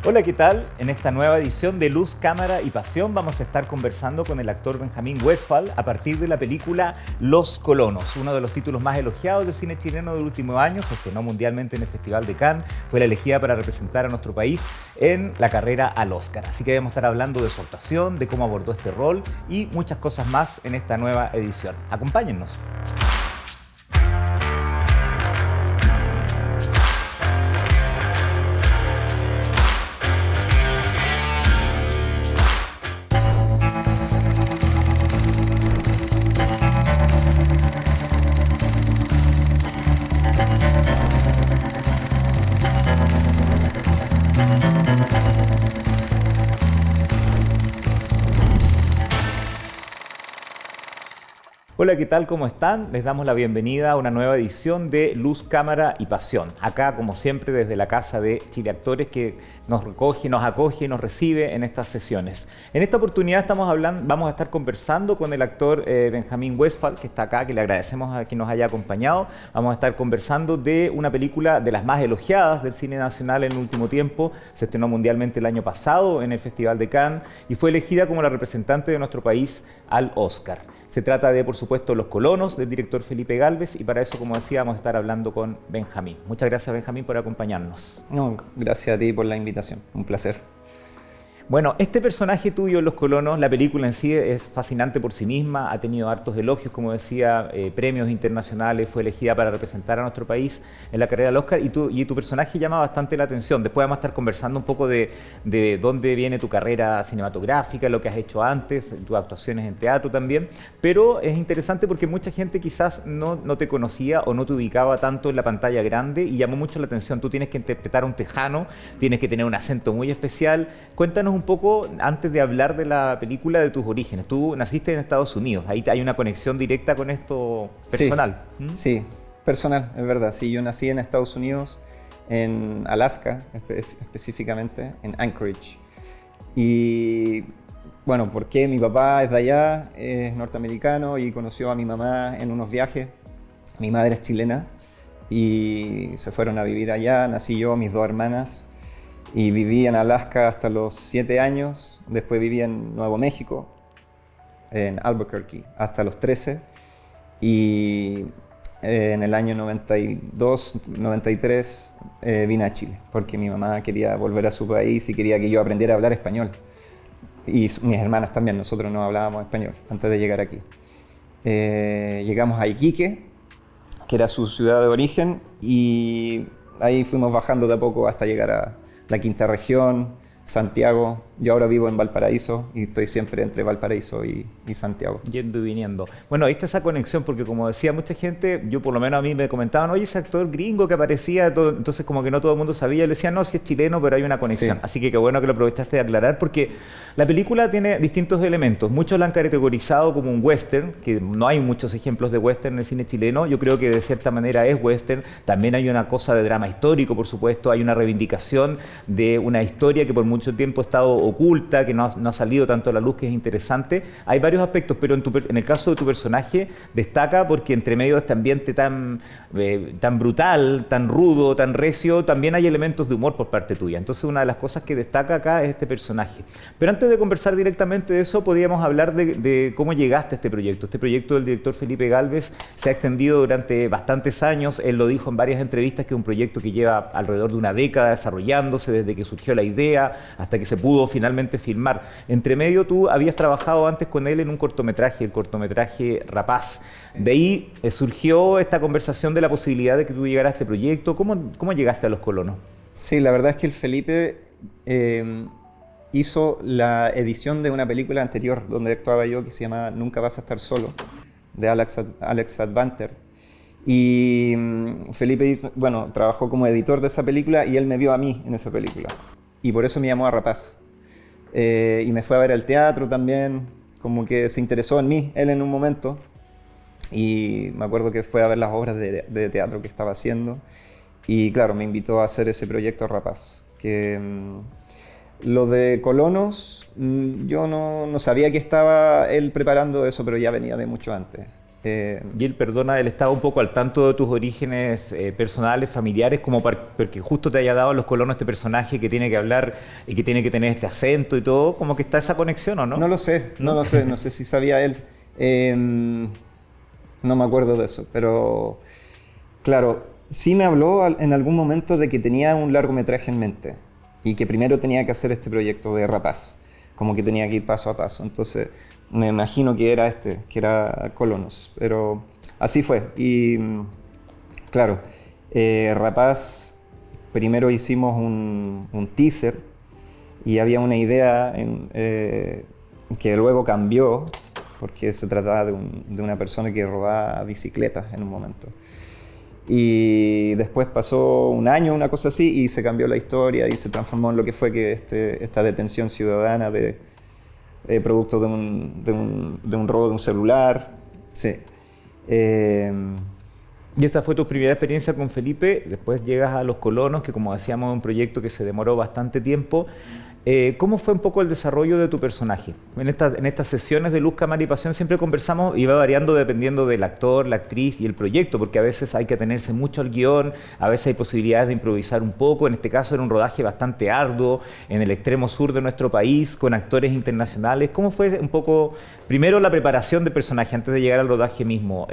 Hola, ¿qué tal? En esta nueva edición de Luz, Cámara y Pasión vamos a estar conversando con el actor Benjamín Westphal a partir de la película Los Colonos, uno de los títulos más elogiados del cine chileno del último año. Se estrenó mundialmente en el Festival de Cannes, fue la elegida para representar a nuestro país en la carrera al Oscar. Así que vamos a estar hablando de su actuación, de cómo abordó este rol y muchas cosas más en esta nueva edición. Acompáñennos. Hola, ¿qué tal? ¿Cómo están? Les damos la bienvenida a una nueva edición de Luz, Cámara y Pasión. Acá, como siempre, desde la Casa de Chile Actores, que nos recoge, nos acoge y nos recibe en estas sesiones. En esta oportunidad vamos a estar conversando con el actor Benjamín Westphal, que está acá, que le agradecemos a que nos haya acompañado. Vamos a estar conversando de una película de las más elogiadas del cine nacional en el último tiempo. Se estrenó mundialmente el año pasado en el Festival de Cannes y fue elegida como la representante de nuestro país al Oscar. Se trata de, por supuesto, Los Colonos, del director Felipe Gálvez, y para eso, como decía, vamos a estar hablando con Benjamín. Muchas gracias, Benjamín, por acompañarnos. No, gracias a ti por la invitación, un placer. Bueno, este personaje tuyo, Los Colonos, la película en sí es fascinante por sí misma, ha tenido hartos elogios, como decía, premios internacionales, fue elegida para representar a nuestro país en la carrera del Oscar y tu personaje llama bastante la atención. Después vamos a estar conversando un poco de dónde viene tu carrera cinematográfica, lo que has hecho antes, tus actuaciones en teatro también, pero es interesante porque mucha gente quizás no te conocía o no te ubicaba tanto en la pantalla grande y llamó mucho la atención. Tú tienes que interpretar a un tejano, tienes que tener un acento muy especial. Cuéntanos un poco, antes de hablar de la película, de tus orígenes. Tú naciste en Estados Unidos, ahí hay una conexión directa con esto personal. Sí, personal, es verdad. Sí, yo nací en Estados Unidos, en Alaska, específicamente, en Anchorage. Y bueno, ¿por qué? Mi papá es de allá, es norteamericano y conoció a mi mamá en unos viajes. Mi madre es chilena y se fueron a vivir allá. Nací yo, mis dos hermanas. Y viví en Alaska hasta los 7 años, después viví en Nuevo México, en Albuquerque, hasta los 13. Y en el año 92, 93 vine a Chile, porque mi mamá quería volver a su país y quería que yo aprendiera a hablar español. Y mis hermanas también, nosotros no hablábamos español antes de llegar aquí. Llegamos a Iquique, que era su ciudad de origen, y ahí fuimos bajando de a poco hasta llegar a la quinta región, Santiago. Yo ahora vivo en Valparaíso y estoy siempre entre Valparaíso y Santiago. Yendo y viniendo. Bueno, ahí está esa conexión porque, como decía mucha gente, yo por lo menos a mí me comentaban, oye, ese actor gringo que aparecía, entonces como que no todo el mundo sabía. Yo le decía, no, sí es chileno, pero hay una conexión. Sí. Así que qué bueno que lo aprovechaste de aclarar porque la película tiene distintos elementos. Muchos la han categorizado como un western, que no hay muchos ejemplos de western en el cine chileno. Yo creo que de cierta manera es western. También hay una cosa de drama histórico, por supuesto. Hay una reivindicación de una historia que por mucho tiempo ha estado oculta, que no ha salido tanto a la luz, que es interesante. Hay varios aspectos, pero en el caso de tu personaje destaca porque entre medio de este ambiente tan brutal, tan rudo, tan recio, también hay elementos de humor por parte tuya. Entonces una de las cosas que destaca acá es este personaje. Pero antes de conversar directamente de eso, podríamos hablar de cómo llegaste a este proyecto. Este proyecto del director Felipe Gálvez se ha extendido durante bastantes años. Él lo dijo en varias entrevistas que es un proyecto que lleva alrededor de una década desarrollándose desde que surgió la idea hasta que se pudo finalmente filmar. Entre medio tú habías trabajado antes con él en un cortometraje, el cortometraje Rapaz. De ahí surgió esta conversación de la posibilidad de que tú llegaras a este proyecto. ¿Cómo llegaste a Los Colonos? Sí, la verdad es que el Felipe hizo la edición de una película anterior donde actuaba yo que se llama Nunca vas a estar solo, de Alex Advanter. Y Felipe, bueno, trabajó como editor de esa película y él me vio a mí en esa película. Y por eso me llamó a Rapaz. Y me fue a ver al teatro también, como que se interesó en mí, él en un momento. Y me acuerdo que fue a ver las obras de teatro que estaba haciendo. Y claro, me invitó a hacer ese proyecto Rapaz. Que lo de Colonos, yo no sabía que estaba él preparando eso, pero ya venía de mucho antes. Y él, perdona, él estaba un poco al tanto de tus orígenes personales, familiares, como porque justo te haya dado a los colonos este personaje que tiene que hablar y que tiene que tener este acento y todo, como que está esa conexión, ¿o no? No lo sé, no lo sé, no sé si sabía él. No me acuerdo de eso, pero claro, sí me habló en algún momento de que tenía un largometraje en mente y que primero tenía que hacer este proyecto de Rapaz, como que tenía que ir paso a paso. Entonces, me imagino que era que era Colonos, pero así fue. Y claro, Rapaz, primero hicimos un teaser y había una idea que luego cambió, porque se trataba de una persona que robaba bicicletas en un momento. Y después pasó un año, una cosa así, y se cambió la historia y se transformó en lo que fue que esta detención ciudadana producto de un robo de un celular. Sí. Y esta fue tu primera experiencia con Felipe, después llegas a Los Colonos, que como decíamos es un proyecto que se demoró bastante tiempo. ¿Cómo fue un poco el desarrollo de tu personaje? En estas sesiones de Luz, Cámara y Pasión siempre conversamos y va variando dependiendo del actor, la actriz y el proyecto, porque a veces hay que atenerse mucho al guión, a veces hay posibilidades de improvisar un poco. En este caso era un rodaje bastante arduo en el extremo sur de nuestro país, con actores internacionales. ¿Cómo fue un poco, primero, la preparación del personaje antes de llegar al rodaje mismo?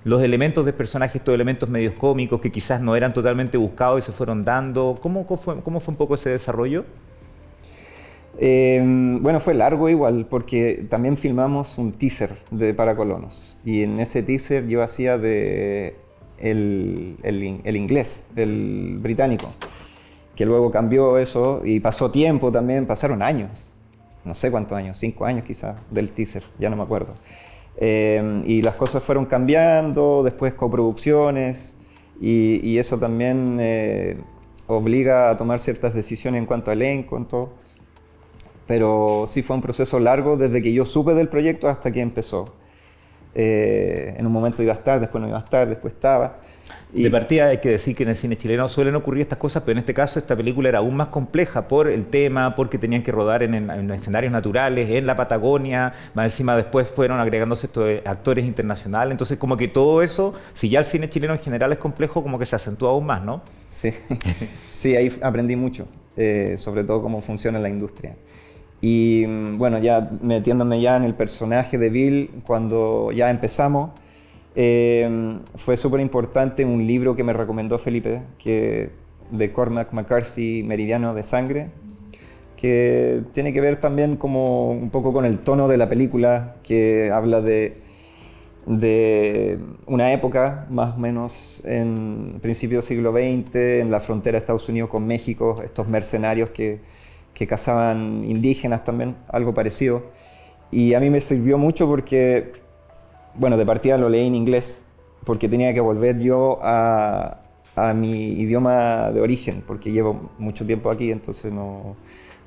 Los elementos del personaje, estos elementos medios cómicos que quizás no eran totalmente buscados y se fueron dando. ¿Cómo fue un poco ese desarrollo? Bueno, fue largo igual, porque también filmamos un teaser para Colonos. Y en ese teaser yo hacía el inglés, el británico, que luego cambió eso y pasó tiempo también, pasaron años, no sé cuántos años, 5 años quizás, del teaser, ya no me acuerdo. Y las cosas fueron cambiando, después coproducciones, y eso también obliga a tomar ciertas decisiones en cuanto a elenco, en todo. Pero sí fue un proceso largo desde que yo supe del proyecto hasta que empezó. En un momento iba a estar, después no iba a estar, después estaba. De partida hay que decir que en el cine chileno suelen ocurrir estas cosas, pero en este caso esta película era aún más compleja por el tema, porque tenían que rodar en escenarios naturales, en la Patagonia, más encima después fueron agregándose estos actores internacionales, entonces como que todo eso, si ya el cine chileno en general es complejo, como que se acentúa aún más, ¿no? Sí, sí, ahí aprendí mucho, sobre todo cómo funciona la industria. Y bueno, ya metiéndome ya en el personaje de Bill, cuando ya empezamos, fue súper importante un libro que me recomendó Felipe, de Cormac McCarthy, Meridiano de Sangre, que tiene que ver también como un poco con el tono de la película, que habla de una época más o menos en principio del siglo XX, en la frontera de Estados Unidos con México, estos mercenarios que cazaban indígenas también, algo parecido. Y a mí me sirvió mucho porque, bueno, de partida lo leí en inglés, porque tenía que volver yo a mi idioma de origen, porque llevo mucho tiempo aquí, entonces no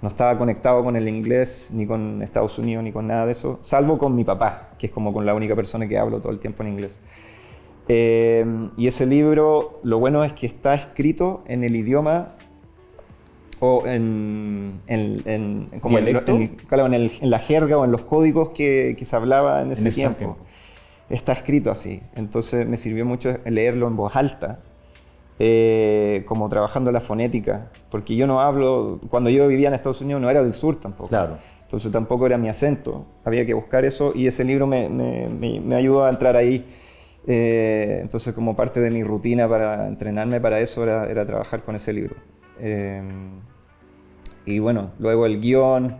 estaba conectado con el inglés, ni con Estados Unidos, ni con nada de eso, salvo con mi papá, que es como con la única persona que hablo todo el tiempo en inglés. Y ese libro, lo bueno es que está escrito en el idioma o en la jerga o en los códigos que se hablaba en ese tiempo. Está escrito así. Entonces me sirvió mucho leerlo en voz alta, como trabajando la fonética, porque yo no hablo, cuando yo vivía en Estados Unidos no era del sur tampoco. Claro. Entonces tampoco era mi acento. Había que buscar eso y ese libro me ayudó a entrar ahí. Entonces como parte de mi rutina para entrenarme para eso era trabajar con ese libro. Y bueno, luego el guión,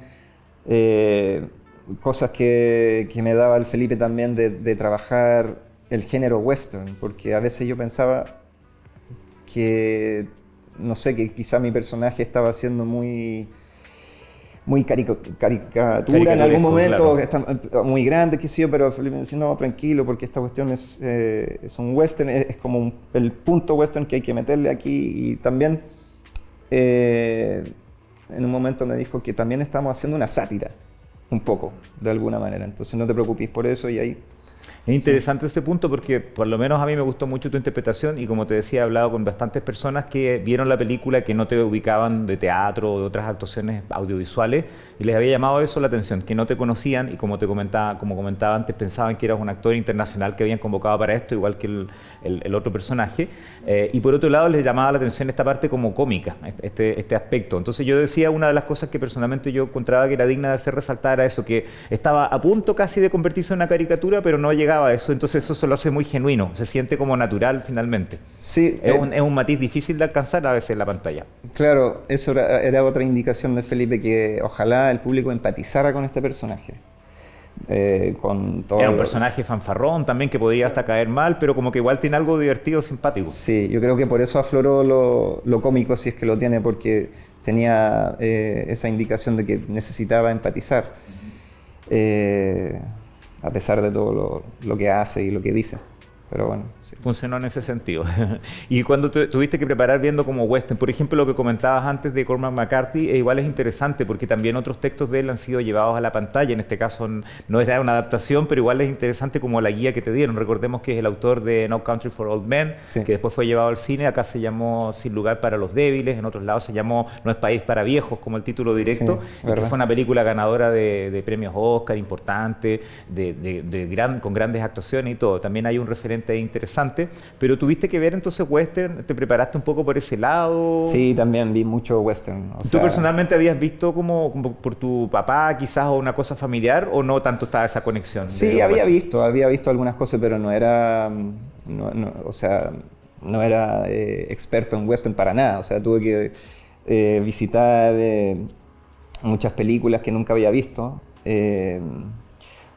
cosas que me daba el Felipe también de trabajar el género western, porque a veces yo pensaba que, no sé, que quizá mi personaje estaba siendo muy caricatura en algún momento, claro. Está muy grande, qué sé yo, pero Felipe me decía, no, tranquilo, porque esta cuestión es un western, es como el punto western que hay que meterle aquí. Y también en un momento me dijo que también estamos haciendo una sátira, un poco, de alguna manera, entonces no te preocupes por eso. Y ahí Es interesante este punto porque por lo menos a mí me gustó mucho tu interpretación y como te decía, he hablado con bastantes personas que vieron la película que no te ubicaban de teatro o de otras actuaciones audiovisuales y les había llamado eso la atención, que no te conocían y como comentaba antes, pensaban que eras un actor internacional que habían convocado para esto, igual que el otro personaje. Y por otro lado les llamaba la atención esta parte como cómica, este aspecto. Entonces yo decía, una de las cosas que personalmente yo encontraba que era digna de hacer resaltar era eso, que estaba a punto casi de convertirse en una caricatura, pero no llegaba a eso, entonces eso se lo hace muy genuino, se siente como natural finalmente. Sí, Es un matiz difícil de alcanzar a veces en la pantalla. claro, eso era otra indicación de Felipe, que ojalá el público empatizara con este personaje. Con todo Era un personaje fanfarrón también que podría hasta caer mal, pero como que igual tiene algo divertido, simpático. Sí, yo creo que por eso afloró lo cómico, si es que lo tiene, porque tenía esa indicación de que necesitaba empatizar, a pesar de todo lo que hace y lo que dice. Pero bueno, sí. Funcionó en ese sentido. Y cuando tuviste que preparar viendo como western, por ejemplo, lo que comentabas antes de Cormac McCarthy, igual es interesante porque también otros textos de él han sido llevados a la pantalla. En este caso no era una adaptación, pero igual es interesante como la guía que te dieron. Recordemos que es el autor de No Country for Old Men, Sí. que después fue llevado al cine. Acá se llamó Sin lugar para los débiles, en otros lados se llamó No es país para viejos, como el título directo, Sí, y que verdad. fue una película ganadora de premios Oscar, importante, con grandes actuaciones y todo. También hay un referente ahí interesante. Pero tuviste que ver entonces western, ¿te preparaste un poco por ese lado? Sí, también vi mucho western. O ¿Tú sea, personalmente habías visto como por tu papá quizás o una cosa familiar o no tanto estaba esa conexión? sí, había visto algunas cosas, pero no era, o sea, no era experto en western para nada. O sea, tuve que visitar muchas películas que nunca había visto.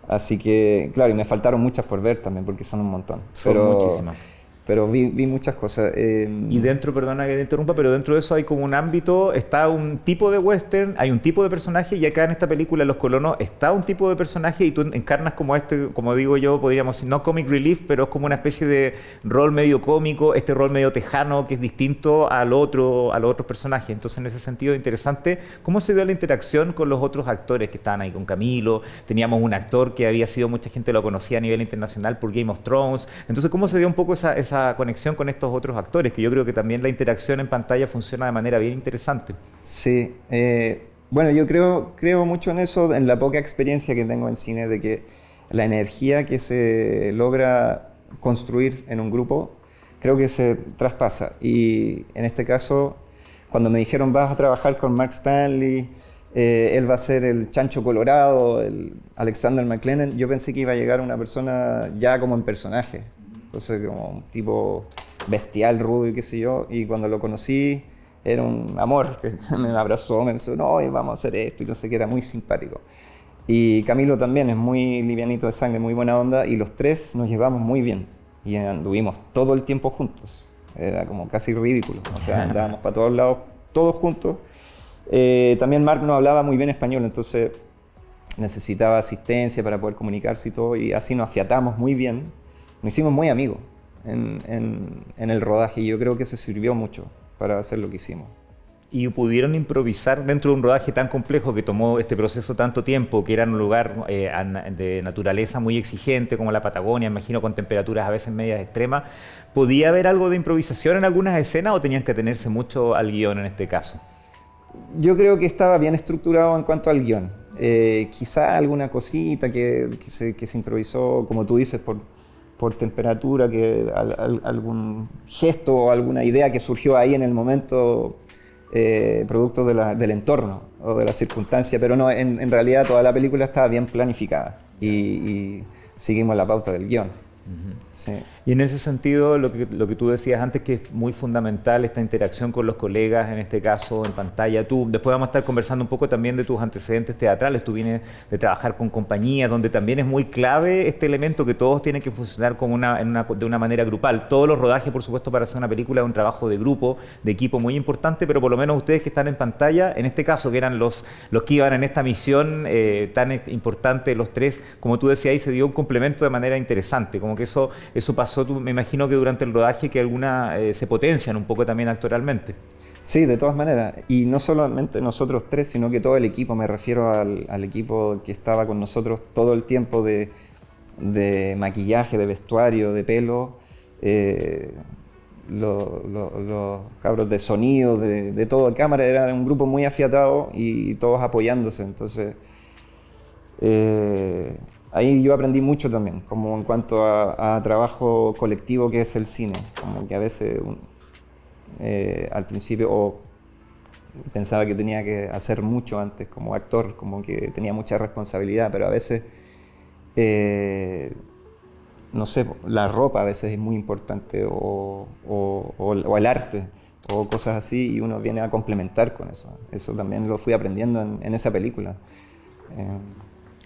Así que, claro, y me faltaron muchas por ver también, porque son un montón. Son muchísimas. Pero vi muchas cosas. Y dentro, perdona que te interrumpa, pero dentro de eso hay como un ámbito, está un tipo de western, hay un tipo de personaje y acá en esta película Los Colonos está un tipo de personaje y tú encarnas como como digo yo, podríamos decir, no comic relief, pero es como una especie de rol medio cómico, este rol medio tejano que es distinto a los otros personajes. Entonces en ese sentido interesante, ¿cómo se dio la interacción con los otros actores que estaban ahí con Camilo? Teníamos un actor que había sido, mucha gente lo conocía a nivel internacional por Game of Thrones. Entonces, ¿cómo se dio un poco esa conexión con estos otros actores? Que yo creo que también la interacción en pantalla funciona de manera bien interesante. Sí, bueno, yo creo mucho en eso, en la poca experiencia que tengo en cine, de que la energía que se logra construir en un grupo, creo que se traspasa. Y en este caso, cuando me dijeron vas a trabajar con Mark Stanley, él va a ser el Chancho Colorado, el Alexander McLennan, yo pensé que iba a llegar una persona ya como en personaje. Entonces, como un tipo bestial, rubio y qué sé yo. Y cuando lo conocí, era un amor, que me abrazó, me dijo, no, vamos a hacer esto, y no sé qué, era muy simpático. Y Camilo también es muy livianito de sangre, muy buena onda, y los tres nos llevamos muy bien. Y anduvimos todo el tiempo juntos. Era como casi ridículo. O sea, andábamos para todos lados, todos juntos. También Mark no hablaba muy bien español, entonces necesitaba asistencia para poder comunicarse y todo, y así nos afiatamos muy bien. Nos hicimos muy amigos en el rodaje y yo creo que se sirvió mucho para hacer lo que hicimos. Y pudieron improvisar dentro de un rodaje tan complejo que tomó este proceso tanto tiempo, que era en un lugar de naturaleza muy exigente como la Patagonia, imagino con temperaturas a veces medias extremas. ¿Podía haber algo de improvisación en algunas escenas o tenían que atenerse mucho al guión en este caso? Yo creo que estaba bien estructurado en cuanto al guión. Quizá alguna cosita que se improvisó, como tú dices, por temperatura, algún gesto o alguna idea que surgió ahí en el momento, producto del entorno o de la circunstancia, pero no, en realidad toda la película estaba bien planificada y seguimos la pauta del guión. Sí. Y en ese sentido, lo que tú decías antes, que es muy fundamental esta interacción con los colegas, en este caso en pantalla. Después vamos a estar conversando un poco también de tus antecedentes teatrales. Tú vienes de trabajar con compañías, donde también es muy clave este elemento que todos tienen que funcionar como de una manera grupal. Todos los rodajes, por supuesto, para hacer una película es un trabajo de grupo, de equipo muy importante, pero por lo menos ustedes que están en pantalla, en este caso, que eran los que iban en esta misión tan importante, los tres, como tú decías, ahí se dio un complemento de manera interesante, como que eso pasó, me imagino que durante el rodaje que algunas se potencian un poco también actoralmente. Sí, de todas maneras. Y no solamente nosotros tres, sino que todo el equipo, me refiero al equipo que estaba con nosotros todo el tiempo de de maquillaje, de vestuario, de pelo, los cabros de sonido, de todo, de cámara, era un grupo muy afiatado y todos apoyándose. Entonces, ahí yo aprendí mucho también, como en cuanto a trabajo colectivo que es el cine, como que a veces al principio pensaba que tenía que hacer mucho antes como actor, como que tenía mucha responsabilidad, pero a veces, no sé, la ropa a veces es muy importante o el arte o cosas así y uno viene a complementar con eso. Eso también lo fui aprendiendo en esa película.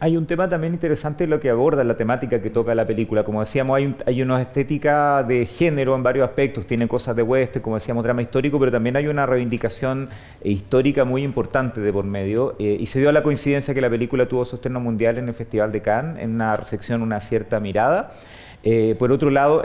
Hay un tema también interesante en lo que aborda la temática que toca la película. Como decíamos, hay una estética de género en varios aspectos. Tiene cosas de western, como decíamos, drama histórico, pero también hay una reivindicación histórica muy importante de por medio. Y se dio la coincidencia que la película tuvo su estreno mundial en el Festival de Cannes, en una recepción, una cierta mirada. Por otro lado,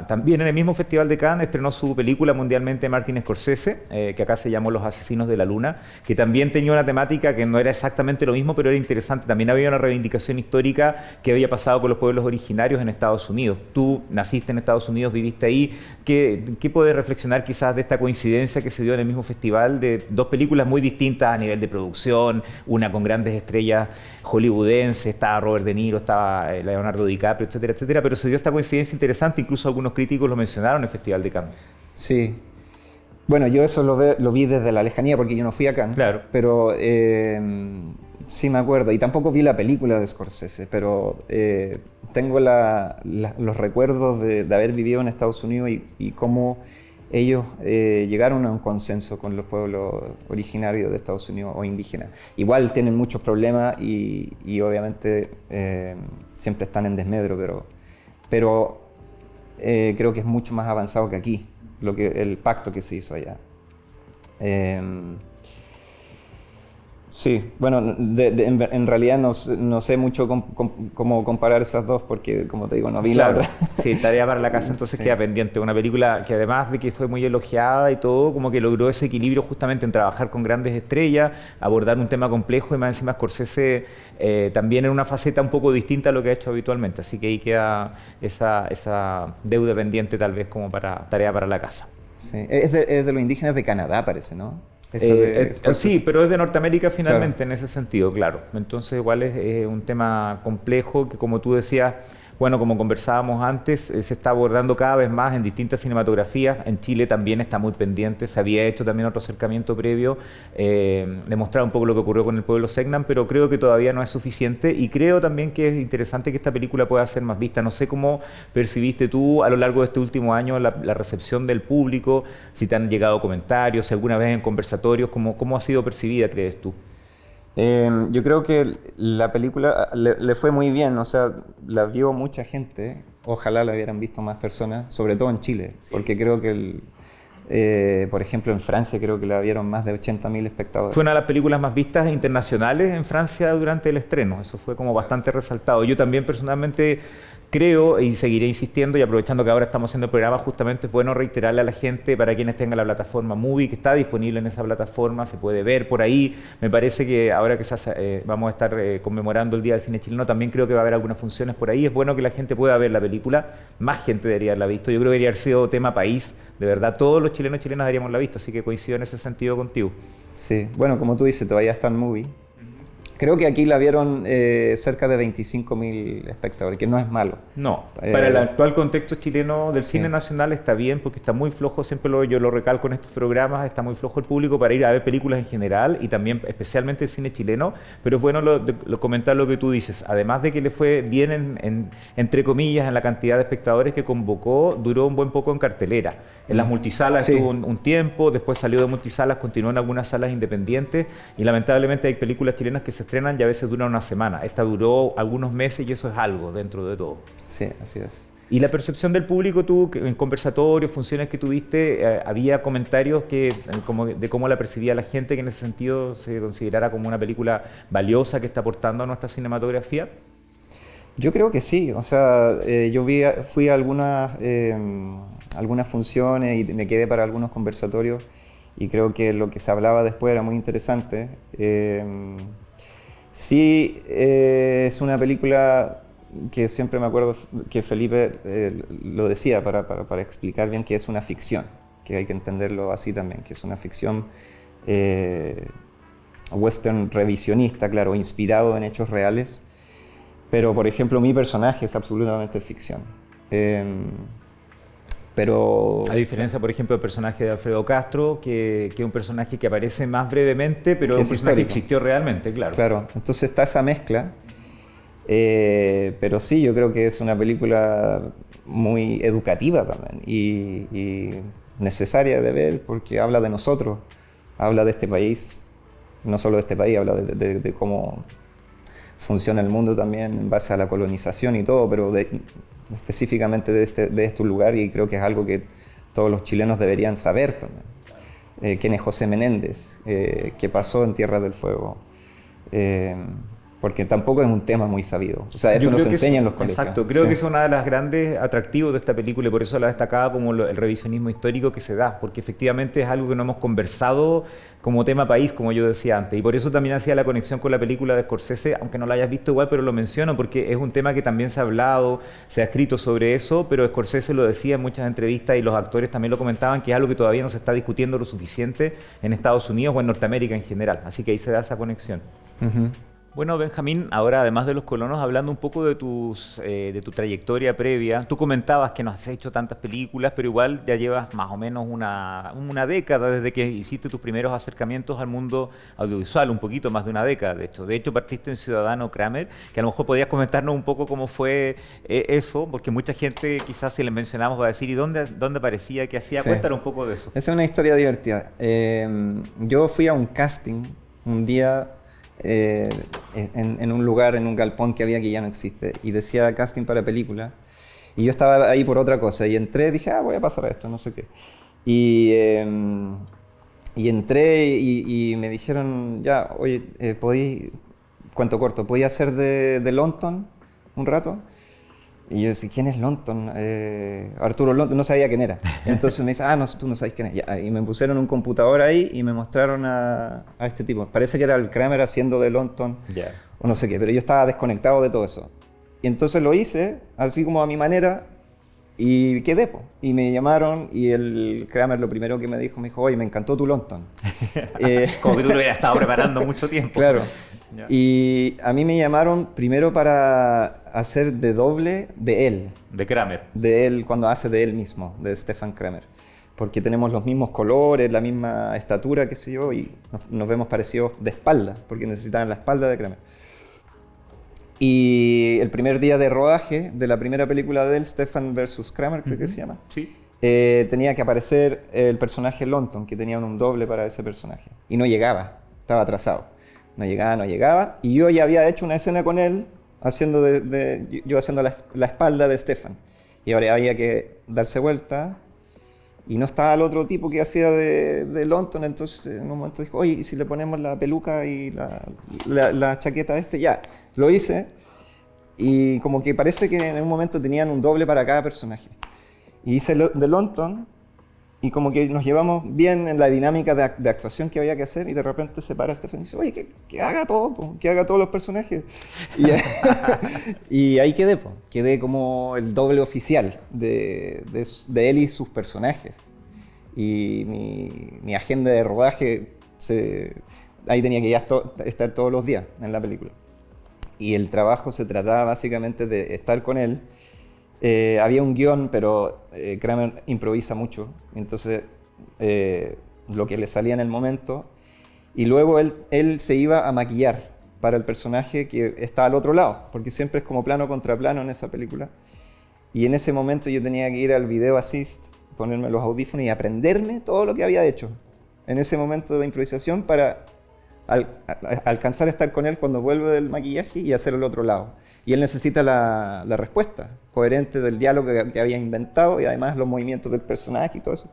también en el mismo Festival de Cannes estrenó su película mundialmente Martin Scorsese, que acá se llamó Los Asesinos de la Luna, que también tenía una temática que no era exactamente lo mismo, pero era interesante. También había una reivindicación histórica que había pasado con los pueblos originarios en Estados Unidos. Tú naciste en Estados Unidos, viviste ahí. ¿Qué puedes reflexionar quizás de esta coincidencia que se dio en el mismo festival de dos películas muy distintas a nivel de producción, una con grandes estrellas hollywoodenses, estaba Robert De Niro, estaba Leonardo DiCaprio, etcétera, etcétera, pero se dio esta coincidencia interesante, incluso algunos críticos lo mencionaron en el Festival de Cannes. Sí. Bueno, yo eso lo vi desde la lejanía porque yo no fui a Cannes, claro. Pero sí me acuerdo, y tampoco vi la película de Scorsese, pero tengo los recuerdos de haber vivido en Estados Unidos y cómo ellos llegaron a un consenso con los pueblos originarios de Estados Unidos o indígenas. Igual tienen muchos problemas y obviamente siempre están en desmedro, pero creo que es mucho más avanzado que aquí, el pacto que se hizo allá. Sí, bueno, en realidad no sé mucho cómo comparar esas dos porque, como te digo, no vi la otra. Sí, tarea para la casa, entonces sí. Queda pendiente. Una película que además de que fue muy elogiada y todo, como que logró ese equilibrio justamente en trabajar con grandes estrellas, abordar un tema complejo y más encima Scorsese también en una faceta un poco distinta a lo que ha hecho habitualmente. Así que ahí queda esa deuda pendiente tal vez como tarea para la casa. Sí, es de los indígenas de Canadá, parece, ¿no? Sí, pero es de Norteamérica finalmente, claro. En ese sentido, claro. Entonces igual es un tema complejo que, como tú decías, bueno, como conversábamos antes, se está abordando cada vez más en distintas cinematografías. En Chile también está muy pendiente. Se había hecho también otro acercamiento previo, demostrar un poco lo que ocurrió con el pueblo Selknam, pero creo que todavía no es suficiente y creo también que es interesante que esta película pueda ser más vista. No sé cómo percibiste tú a lo largo de este último año la recepción del público, si te han llegado comentarios, si alguna vez en conversatorios, ¿cómo ha sido percibida, crees tú? Yo creo que la película le fue muy bien, o sea, la vio mucha gente, ojalá la hubieran visto más personas, sobre todo en Chile, sí. Porque creo que, por ejemplo, en Francia creo que la vieron más de 80.000 espectadores. Fue una de las películas más vistas internacionales en Francia durante el estreno, eso fue como bastante resaltado. Yo también personalmente creo y seguiré insistiendo y aprovechando que ahora estamos haciendo el programa, justamente es bueno reiterarle a la gente, para quienes tengan la plataforma Movie, que está disponible en esa plataforma, se puede ver por ahí. Me parece que ahora que vamos a estar conmemorando el Día del Cine Chileno, también creo que va a haber algunas funciones por ahí. Es bueno que la gente pueda ver la película, más gente debería haberla visto. Yo creo que debería haber sido tema país, de verdad, todos los chilenos y chilenas deberíamos haberla visto, así que coincido en ese sentido contigo. Sí, bueno, como tú dices, todavía está en Movie. Creo que aquí la vieron cerca de 25.000 espectadores, que no es malo. No, para el actual contexto chileno del cine nacional está bien, porque está muy flojo, yo lo recalco en estos programas, está muy flojo el público para ir a ver películas en general y también especialmente el cine chileno, pero es bueno comentar lo que tú dices, además de que le fue bien entre comillas en la cantidad de espectadores que convocó, duró un buen poco en cartelera. En las multisalas estuvo un tiempo, después salió de multisalas, continuó en algunas salas independientes y lamentablemente hay películas chilenas que se estrenan y a veces duran una semana. Esta duró algunos meses y eso es algo dentro de todo. Sí, así es. ¿Y la percepción del público, tú, en conversatorios, funciones que tuviste, había comentarios de cómo la percibía la gente, que en ese sentido se considerara como una película valiosa que está aportando a nuestra cinematografía? Yo creo que sí, o sea, yo fui a algunas funciones y me quedé para algunos conversatorios y creo que lo que se hablaba después era muy interesante. Sí, es una película que siempre me acuerdo que Felipe lo decía para explicar bien que es una ficción, que hay que entenderlo así también, que es una ficción western revisionista, claro, inspirado en hechos reales, pero por ejemplo mi personaje es absolutamente ficción. Pero... A diferencia, por ejemplo, del personaje de Alfredo Castro, que es un personaje que aparece más brevemente, pero es un personaje que existió realmente, claro. Claro, entonces está esa mezcla. Pero sí, yo creo que es una película muy educativa también y necesaria de ver porque habla de nosotros, habla de este país, no solo de este país, habla de cómo funciona el mundo también en base a la colonización y todo, pero específicamente de este lugar, y creo que es algo que todos los chilenos deberían saber también. ¿Quién es José Menéndez? ¿Qué pasó en Tierra del Fuego? Porque tampoco es un tema muy sabido. O sea, esto no se enseña en los colegios. Exacto, creo que es una de las grandes atractivos de esta película y por eso la destacaba como el revisionismo histórico que se da, porque efectivamente es algo que no hemos conversado como tema país, como yo decía antes, y por eso también hacía la conexión con la película de Scorsese, aunque no la hayas visto igual, pero lo menciono porque es un tema que también se ha hablado, se ha escrito sobre eso, pero Scorsese lo decía en muchas entrevistas y los actores también lo comentaban, que es algo que todavía no se está discutiendo lo suficiente en Estados Unidos o en Norteamérica en general, así que ahí se da esa conexión. Bueno, Benjamín, ahora además de Los Colonos, hablando un poco de de tu trayectoria previa, tú comentabas que no has hecho tantas películas, pero igual ya llevas más o menos una década desde que hiciste tus primeros acercamientos al mundo audiovisual, un poquito más de una década, de hecho. De hecho, partiste en Ciudadano Kramer, que a lo mejor podías comentarnos un poco cómo fue eso, porque mucha gente quizás si les mencionamos va a decir, ¿y dónde parecía que hacía? Sí. Cuéntanos un poco de eso. Esa es una historia divertida. Yo fui a un casting un día... en un lugar, en un galpón que había que ya no existe, y decía casting para película, y yo estaba ahí por otra cosa, y entré, dije, voy a pasar a esto, no sé qué, y entré y me dijeron, ya, oye, cuento corto, ¿podía hacer de Longton un rato? Y yo decía, ¿quién es Longton? Arturo Longton, no sabía quién era. Entonces me dice, no, tú no sabes quién es. Ya, y me pusieron un computador ahí y me mostraron a este tipo. Parece que era el Kramer haciendo de Longton, o no sé qué, pero yo estaba desconectado de todo eso. Y entonces lo hice, así como a mi manera, y quedé, po. Y me llamaron y el Kramer lo primero que me dijo, oye, me encantó tu Longton. Como que tú lo hubieras estado preparando mucho tiempo. Claro. Yeah. Y a mí me llamaron primero para hacer de doble de él. De Kramer. De él, cuando hace de él mismo, de Stefan Kramer. Porque tenemos los mismos colores, la misma estatura, qué sé yo, y nos vemos parecidos de espalda, porque necesitaban la espalda de Kramer. Y el primer día de rodaje de la primera película de él, Stefan vs. Kramer, creo que se llama, sí. Tenía que aparecer el personaje Longton, que tenía un doble para ese personaje. Y no llegaba, estaba atrasado. No llegaba, y yo ya había hecho una escena con él, haciendo yo haciendo la espalda de Stefan. Y ahora había que darse vuelta, y no estaba el otro tipo que hacía de Longton, entonces en un momento dijo, oye, ¿y si le ponemos la peluca y la chaqueta a este? Ya, lo hice, y como que parece que en un momento tenían un doble para cada personaje. Y hice de Longton, y como que nos llevamos bien en la dinámica de actuación que había que hacer, y de repente se para Stefan y dice, oye, que haga todo, que haga todos los personajes. Y ahí quedé como el doble oficial de él y sus personajes. Y mi agenda de rodaje, ahí tenía que ya estar todos los días en la película. Y el trabajo se trataba básicamente de estar con él. Había un guión, pero Kramer improvisa mucho, entonces lo que le salía en el momento, y luego él se iba a maquillar para el personaje que está al otro lado, porque siempre es como plano contra plano en esa película, y en ese momento yo tenía que ir al video assist, ponerme los audífonos y aprenderme todo lo que había hecho en ese momento de improvisación para alcanzar a estar con él cuando vuelve del maquillaje y hacer el otro lado. Y él necesita la respuesta coherente del diálogo que había inventado, y además los movimientos del personaje y todo eso.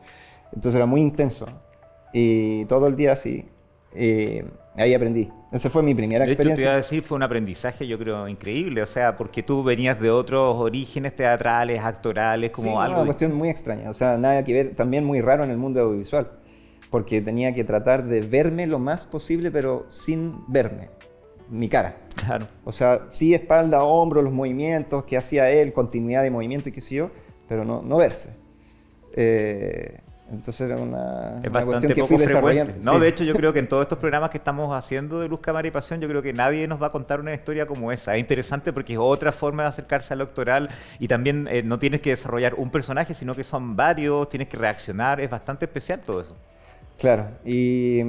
Entonces era muy intenso. Y todo el día así, ahí aprendí. Esa fue mi primera experiencia. Esto te iba a decir, fue un aprendizaje, yo creo, increíble. O sea, porque tú venías de otros orígenes teatrales, actorales, como sí, algo... una cuestión muy extraña. O sea, nada que ver, también muy raro en el mundo audiovisual. Porque tenía que tratar de verme lo más posible, pero sin verme. mi cara. Claro. O sea, sí espalda, hombro, los movimientos que hacía él, continuidad de movimiento y qué sé yo, pero no verse. Entonces era una cuestión que fui desarrollando. No, sí. de hecho yo creo que en todos estos programas que estamos haciendo de Luz, Cámara y Pasión, yo creo que nadie nos va a contar una historia como esa. Es interesante porque es otra forma de acercarse al doctoral y también no tienes que desarrollar un personaje, sino que son varios, tienes que reaccionar, es bastante especial todo eso. Claro, y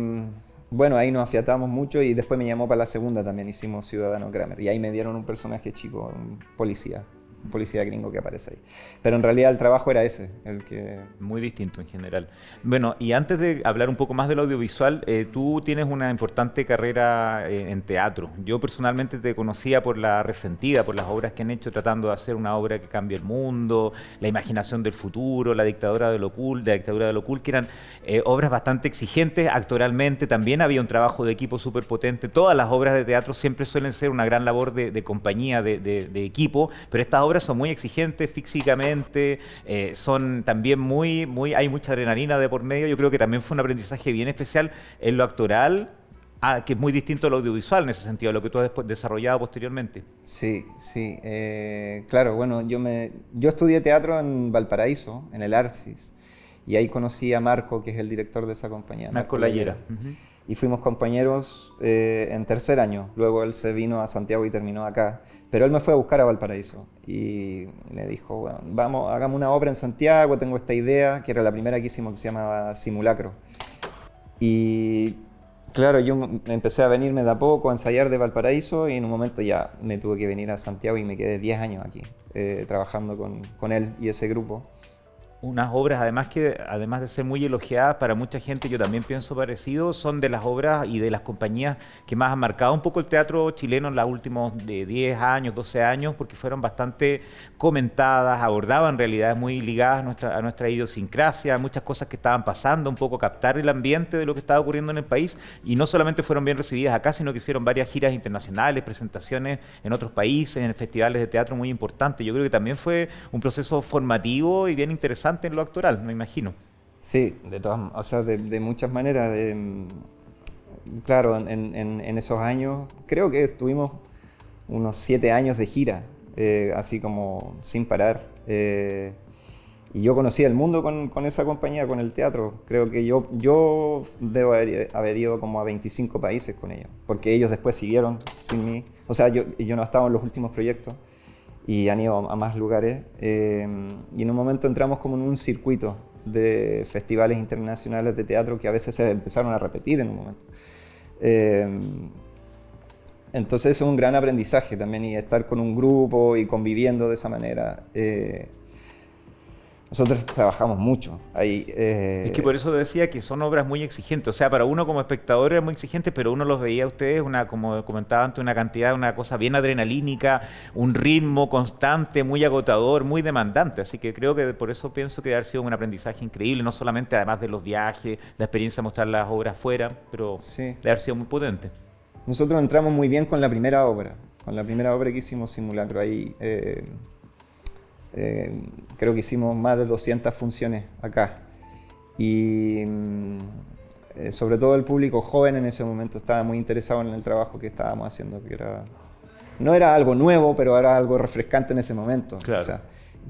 bueno, ahí nos afiatamos mucho y después me llamó para la segunda también, hicimos Ciudadano Kramer y ahí me dieron un personaje chico, un policía gringo que aparece ahí. Pero en realidad el trabajo era ese, el que... Muy distinto en general. Bueno, y antes de hablar un poco más del audiovisual, tú tienes una importante carrera en teatro. Yo personalmente te conocía por La Resentida, por las obras que han hecho tratando de hacer una obra que cambie el mundo, La Imaginación del Futuro, La Dictadura de lo Cool, que eran obras bastante exigentes actoralmente. También había un trabajo de equipo súper potente. Todas las obras de teatro siempre suelen ser una gran labor de compañía, de equipo, pero estas obras son muy exigentes físicamente, son también hay mucha adrenalina de por medio. Yo creo que también fue un aprendizaje bien especial en lo actoral, que es muy distinto al audiovisual en ese sentido, a lo que tú has desarrollado posteriormente. Sí, sí. Claro, bueno, yo estudié teatro en Valparaíso, en el Arcis, y ahí conocí a Marco, que es el director de esa compañía. Marco Layera. Y fuimos compañeros en tercer año. Luego él se vino a Santiago y terminó acá. Pero él me fue a buscar a Valparaíso y me dijo, bueno, vamos, hagamos una obra en Santiago, tengo esta idea, que era la primera que hicimos, que se llamaba Simulacro. Y claro, yo empecé a venirme de a poco a ensayar de Valparaíso y en un momento ya me tuve que venir a Santiago y me quedé 10 años aquí, trabajando con él y ese grupo. Unas obras además de ser muy elogiadas para mucha gente, yo también pienso parecido, son de las obras y de las compañías que más han marcado un poco el teatro chileno en los últimos 10 años, 12 años, porque fueron bastante comentadas, abordaban realidades muy ligadas a nuestra idiosincrasia, muchas cosas que estaban pasando, un poco captar el ambiente de lo que estaba ocurriendo en el país, y no solamente fueron bien recibidas acá, sino que hicieron varias giras internacionales, presentaciones en otros países, en festivales de teatro muy importantes. Yo creo que también fue un proceso formativo y bien interesante en lo actoral, me imagino. Sí, o sea, de muchas maneras. Claro, en esos años, creo que estuvimos unos 7 años de gira, así como sin parar. Y yo conocí el mundo con esa compañía, con el teatro. Creo que yo debo haber ido como a 25 países con ellos, porque ellos después siguieron sin mí. O sea, yo no estaba en los últimos proyectos y han ido a más lugares. Y en un momento entramos como en un circuito de festivales internacionales de teatro que a veces se empezaron a repetir en un momento. Entonces es un gran aprendizaje también, y estar con un grupo y conviviendo de esa manera. Nosotros trabajamos mucho ahí. Es que por eso decía que son obras muy exigentes. O sea, para uno como espectador era muy exigente, pero uno los veía a ustedes, como comentaba antes, una cosa bien adrenalínica, un ritmo constante, muy agotador, muy demandante. Así que creo que por eso pienso que debe haber sido un aprendizaje increíble, no solamente además de los viajes, la experiencia de mostrar las obras fuera, pero Sí. debe haber sido muy potente. Nosotros entramos muy bien con la primera obra que hicimos, Simulacro. Ahí creo que hicimos más de 200 funciones acá. Y sobre todo el público joven en ese momento estaba muy interesado en el trabajo que estábamos haciendo, que no era algo nuevo, pero era algo refrescante en ese momento. Claro. O sea,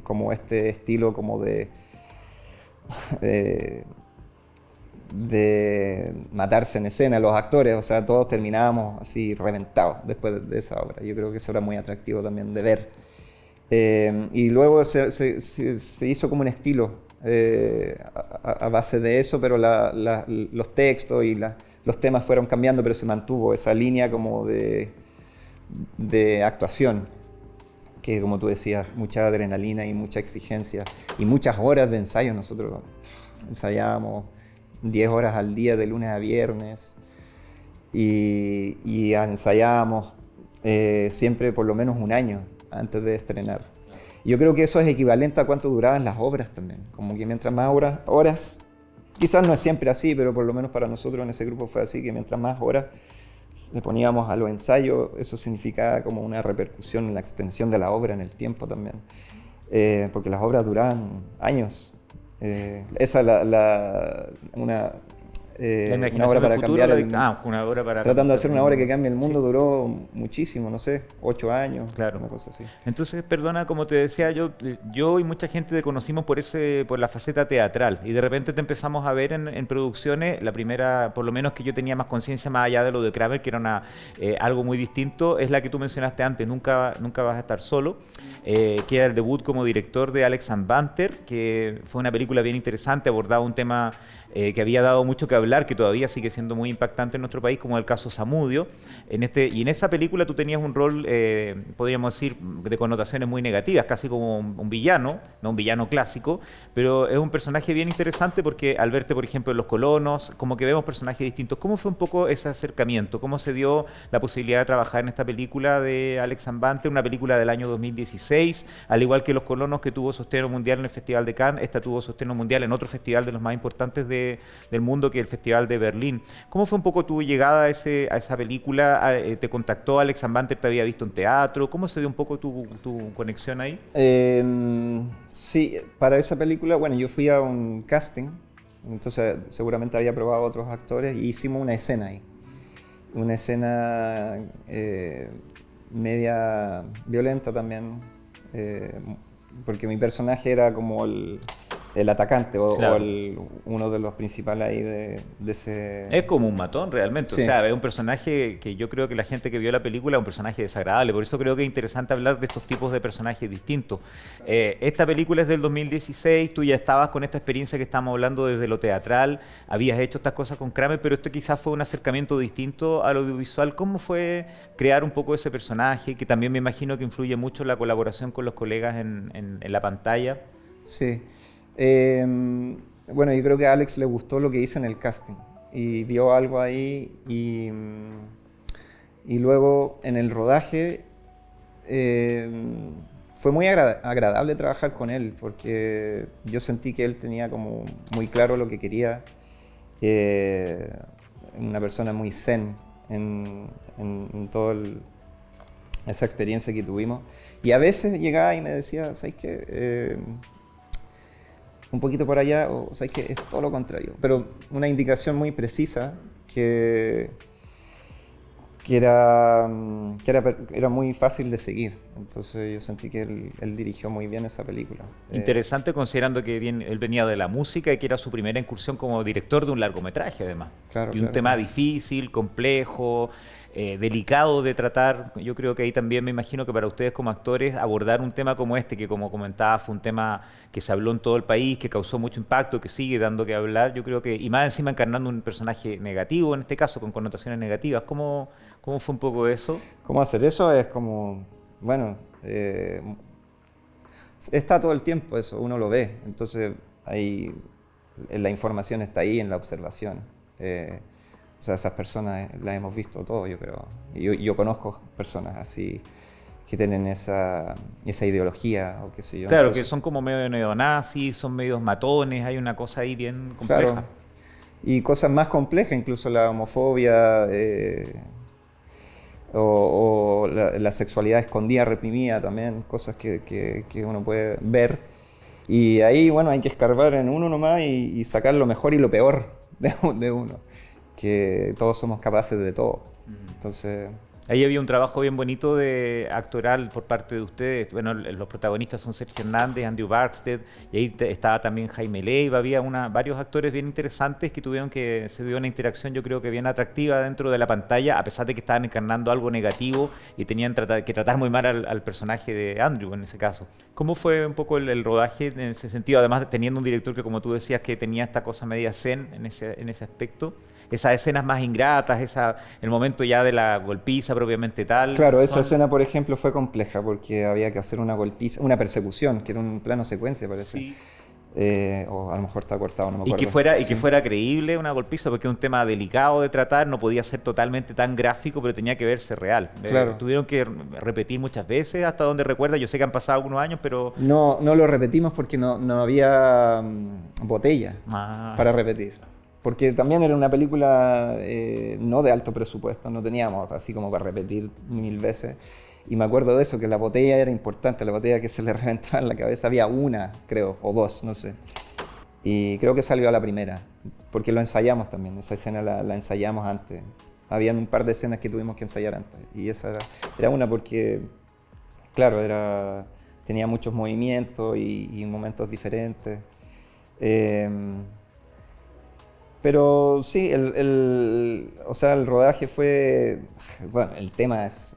como este estilo como de matarse en escena los actores, o sea, todos terminábamos así reventados después de esa obra. Yo creo que eso era muy atractivo también de ver. Y luego se hizo como un estilo a base de eso, pero los textos y los temas fueron cambiando, pero se mantuvo esa línea como de actuación, que como tú decías, mucha adrenalina y mucha exigencia y muchas horas de ensayo. Nosotros ensayábamos 10 horas al día de lunes a viernes y ensayábamos siempre por lo menos un año antes de estrenar. Yo creo que eso es equivalente a cuánto duraban las obras también, como que mientras más horas, quizás no es siempre así, pero por lo menos para nosotros en ese grupo fue así, que mientras más horas le poníamos a los ensayos, eso significaba como una repercusión en la extensión de la obra en el tiempo también, porque las obras duraban años. Esa La una imaginación obra del para futuro, cambiar el, una obra para tratando de cambiar hacer el una obra que mundo. cambie el mundo Sí. duró muchísimo, no sé, 8 años, Claro. una cosa así. Entonces, perdona, como te decía, yo y mucha gente te conocimos por la faceta teatral y de repente te empezamos a ver en producciones. La primera, por lo menos que yo tenía más conciencia más allá de lo de Kramer, que era algo muy distinto, es la que tú mencionaste antes, Nunca vas a estar solo, que era el debut como director de Alex and Banter, que fue una película bien interesante, abordaba un tema que había dado mucho que hablar, que todavía sigue siendo muy impactante en nuestro país, como el caso Zamudio. Y en esa película tú tenías un rol, podríamos decir, de connotaciones muy negativas, casi como un villano, no un villano clásico, pero es un personaje bien interesante porque al verte, por ejemplo, en Los Colonos, como que vemos personajes distintos. ¿Cómo fue un poco ese acercamiento? ¿Cómo se dio la posibilidad de trabajar en esta película de Alex Ambante, una película del año 2016, al igual que Los Colonos, que tuvo sostenimiento mundial en el Festival de Cannes, esta tuvo sostenimiento mundial en otro festival de los más importantes del mundo, que es el Festival de Berlín? ¿Cómo fue un poco tu llegada a esa película? ¿Te contactó Alex Ambante, te había visto en teatro? ¿Cómo se dio un poco tu conexión ahí? Sí, para esa película, bueno, yo fui a un casting, entonces seguramente había probado a otros actores y hicimos una escena ahí. Una escena media violenta también, porque mi personaje era como el atacante Claro. uno de los principales ahí de ese... Es como un matón realmente, o Sí, sea, es un personaje que yo creo que la gente que vio la película es un personaje desagradable, por eso creo que es interesante hablar de estos tipos de personajes distintos. Esta película es del 2016, tú ya estabas con esta experiencia que estamos hablando desde lo teatral, habías hecho estas cosas con Kramer, pero esto quizás fue un acercamiento distinto al audiovisual. ¿Cómo fue crear un poco ese personaje, que también me imagino que influye mucho en la colaboración con los colegas en la pantalla? sí. Bueno, yo creo que a Alex le gustó lo que hice en el casting y vio algo ahí y luego en el rodaje fue muy agradable trabajar con él porque yo sentí que él tenía como muy claro lo que quería, eh, una persona muy zen en toda esa experiencia que tuvimos y a veces llegaba y me decía, ¿sabes qué? Un poquito por allá, o sabes que es todo lo contrario. Pero una indicación muy precisa que era muy fácil de seguir. Entonces yo sentí que él dirigió muy bien esa película. Interesante considerando que él venía de la música y que era su primera incursión como director de un largometraje además. Claro, Y un claro. tema difícil, complejo, delicado de tratar. Yo creo que ahí también me imagino que para ustedes como actores abordar un tema como este, que como comentaba fue un tema que se habló en todo el país, que causó mucho impacto, que sigue dando que hablar, yo creo que, y más encima encarnando un personaje negativo, en este caso con connotaciones negativas. ¿Cómo fue un poco eso? ¿Cómo hacer eso? Es como, bueno, está todo el tiempo eso, uno lo ve. Entonces ahí la información está ahí en la observación. O sea, esas personas las hemos visto todos, yo creo. Yo conozco personas así que tienen esa ideología o qué sé yo. Claro, Entonces, que son como medio neonazis, son medios matones, hay una cosa ahí bien claro. compleja. Y cosas más complejas, incluso la homofobia o la sexualidad escondida, reprimida también, cosas que uno puede ver. Y ahí, bueno, hay que escarbar en uno nomás y sacar lo mejor y lo peor de uno, que todos somos capaces de todo. Entonces, Ahí había un trabajo bien bonito de actoral por parte de ustedes. Bueno, los protagonistas son Sergio Hernández, Andrew Barksted, y ahí estaba también Jaime Leiva. Había varios actores bien interesantes se dio una interacción, yo creo que bien atractiva dentro de la pantalla, a pesar de que estaban encarnando algo negativo y tenían que tratar muy mal al personaje de Andrew en ese caso. ¿Cómo fue un poco el rodaje en ese sentido? Además, teniendo un director que, como tú decías, que tenía esta cosa media zen en ese aspecto. Esas escenas más ingratas, el momento ya de la golpiza propiamente tal. claro, esa escena, por ejemplo, fue compleja porque había que hacer una golpiza, una persecución, que era un plano secuencia, parece. Sí. O a lo mejor está cortado, no me Y acuerdo. que Sí. fuera creíble una golpiza, porque es un tema delicado de tratar, no podía ser totalmente tan gráfico, pero tenía que verse real. Claro. Tuvieron que repetir muchas veces, hasta donde recuerda. Yo sé que han pasado algunos años, pero... No, no lo repetimos porque no había botella Ah, para repetir. Porque también era una película no de alto presupuesto, no teníamos así como para repetir 1000 veces. Y me acuerdo de eso, que la botella era importante, la botella que se le reventaba en la cabeza, había una, creo, o dos, no sé. Y creo que salió a la primera. porque lo ensayamos también, esa escena la ensayamos antes. Habían un par de escenas que tuvimos que ensayar antes, y esa era una porque, claro, tenía muchos movimientos y momentos diferentes. Pero sí, o sea, el rodaje fue, bueno, el tema es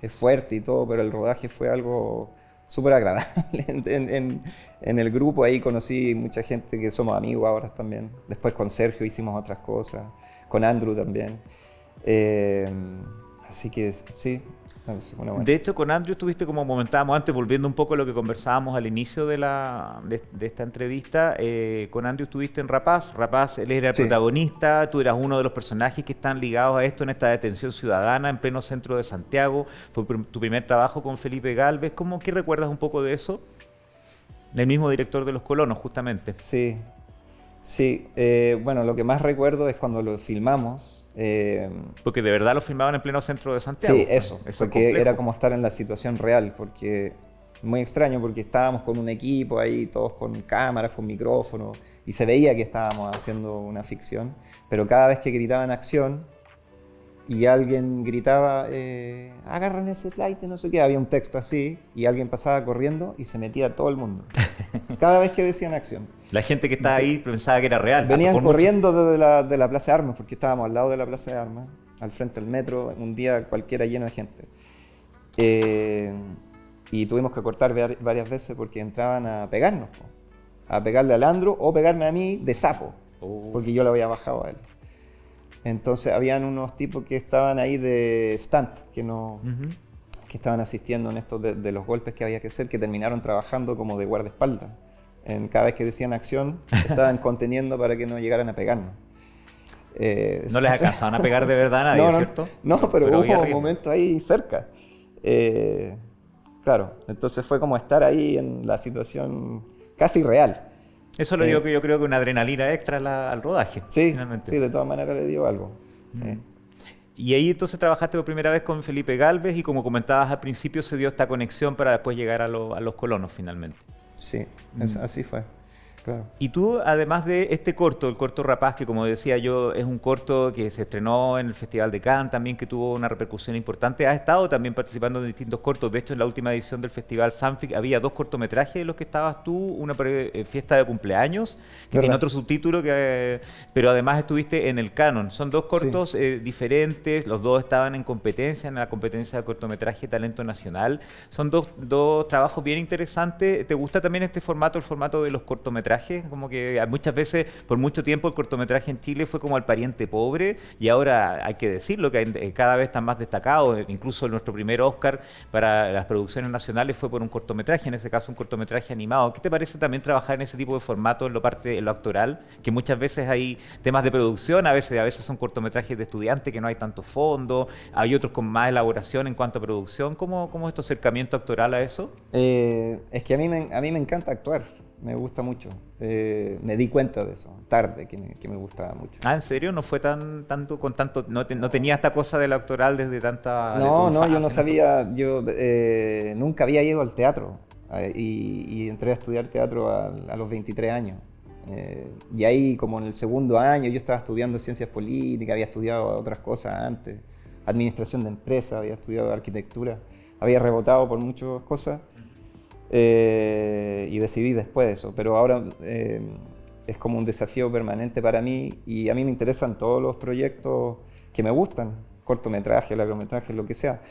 fuerte y todo, pero el rodaje fue algo súper agradable. En el grupo ahí conocí mucha gente que somos amigos ahora también. Después con Sergio hicimos otras cosas, con Andrew también. Así que sí. De hecho, con Andrew estuviste, como comentábamos antes, volviendo un poco a lo que conversábamos al inicio de esta entrevista, con Andrew estuviste en Rapaz. Rapaz, él era el protagonista, tú eras uno de los personajes que están ligados a esto en esta detención ciudadana en pleno centro de Santiago. Fue tu primer trabajo con Felipe Gálvez. ¿Qué recuerdas un poco de eso? Del mismo director de Los Colonos, justamente. Sí, sí. Bueno, lo que más recuerdo es cuando lo filmamos. Porque de verdad lo filmaban en pleno centro de Santiago. Sí, eso porque era como estar en la situación real, porque muy extraño, porque estábamos con un equipo ahí, todos con cámaras, con micrófonos, y se veía que estábamos haciendo una ficción, pero cada vez que gritaban acción y alguien gritaba, agarran ese flight, no sé qué, había un texto así, y alguien pasaba corriendo y se metía todo el mundo, cada vez que decían acción. La gente que estaba ahí pensaba que era real. Venían corriendo de la Plaza de Armas, porque estábamos al lado de la Plaza de Armas, al frente del metro, un día cualquiera lleno de gente. Y tuvimos que cortar varias veces porque entraban a pegarnos, a pegarle al Andrew o pegarme a mí de sapo, porque yo lo había bajado a él. Entonces habían unos tipos que estaban ahí de stunt, que estaban asistiendo en esto de los golpes que había que hacer, que terminaron trabajando como de guardaespaldas. Cada vez que decían acción, estaban conteniendo para que no llegaran a pegarnos. No les alcanzaban a pegar de verdad a nadie, ¿cierto? No, pero hubo un momento ahí cerca. Claro, entonces fue como estar ahí en la situación casi real. Eso lo digo que yo creo que una adrenalina extra al rodaje. Sí, finalmente. Sí, de todas maneras le dio algo. Sí. Y ahí entonces trabajaste por primera vez con Felipe Gálvez y como comentabas al principio se dio esta conexión para después llegar a Los Colonos finalmente. Sí, así fue. Claro. Y tú, además de este corto, el corto Rapaz, que como decía yo, es un corto que se estrenó en el Festival de Cannes, también que tuvo una repercusión importante, has estado también participando en distintos cortos. De hecho, en la última edición del Festival Sanfic había 2 cortometrajes de los que estabas tú, una fiesta de cumpleaños, que tiene otro subtítulo, pero además estuviste en el Canon. Son 2 cortos diferentes, los 2 estaban en competencia, en la competencia de cortometraje Talento Nacional. Son dos trabajos bien interesantes. ¿Te gusta también este formato, el formato de los cortometrajes? Como que muchas veces, por mucho tiempo, el cortometraje en Chile fue como el pariente pobre y ahora hay que decirlo, que cada vez están más destacados. Incluso nuestro primer Oscar para las producciones nacionales fue por un cortometraje, en ese caso un cortometraje animado. ¿Qué te parece también trabajar en ese tipo de formato en lo actoral? Que muchas veces hay temas de producción, a veces son cortometrajes de estudiantes que no hay tanto fondo, hay otros con más elaboración en cuanto a producción. ¿Cómo es tu acercamiento actoral a eso? Es que a mí me encanta actuar. Me gusta mucho. Me di cuenta de eso, tarde, que me gustaba mucho. ¿En serio? ¿No fue no tenía esta cosa del actoral desde tanta... No, yo no sabía, yo nunca había ido al teatro y entré a estudiar teatro a los 23 años. Y ahí como en el segundo año yo estaba estudiando ciencias políticas, había estudiado otras cosas antes, administración de empresas, había estudiado arquitectura, había rebotado por muchas cosas. Y decidí después de eso, pero ahora es como un desafío permanente para mí y a mí me interesan todos los proyectos que me gustan, cortometraje, largometraje, lo que sea,